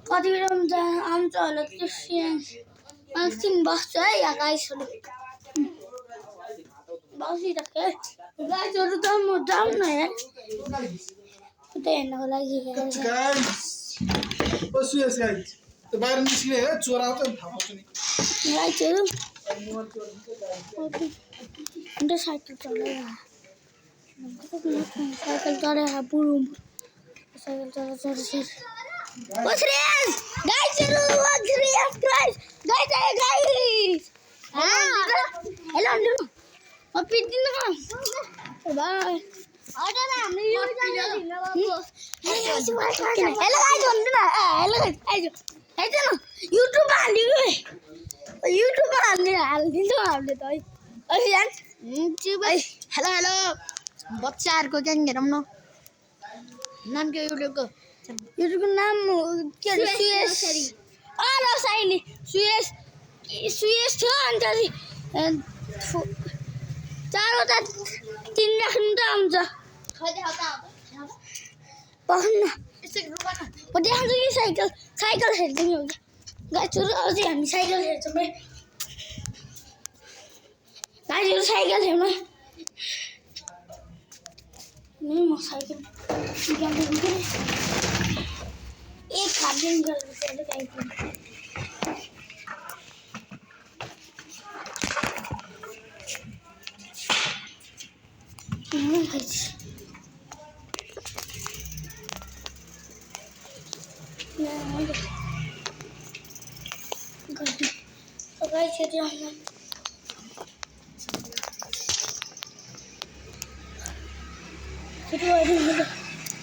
कति बेला आउँछ होला त्यो एकछिन बस्छ है यहाँ गाइसहरू बसिराख्यो गाइसहरू त म जाउँ न यार उतै हेर्नको लागि बाहिर निस्किने हो चोरा आउँछ नि थाहा पाउँछ नि गाइसहरू अन्त साइकल चलाएर बुढो साइकल चलाएर हेलो म पिट्दिनँ बाई युट्युबमा हालिदिन्छौँ हामीले त है हेलो हेलो बच्चाहरूको ग्याङ हेरौँ न नाम के युट्युबको नाम के अरे सुयस साइली सुयस थियो अन्त चारवटा 3 राख्नु त आउँछ पखन म देखाउँछु कि साइकल हेर्दै हुन्छ गाइसहरू अझै हामी साइकल हेर्छौँ है गाइसहरू साइकल हेर्नु म साइकल एक खाद्य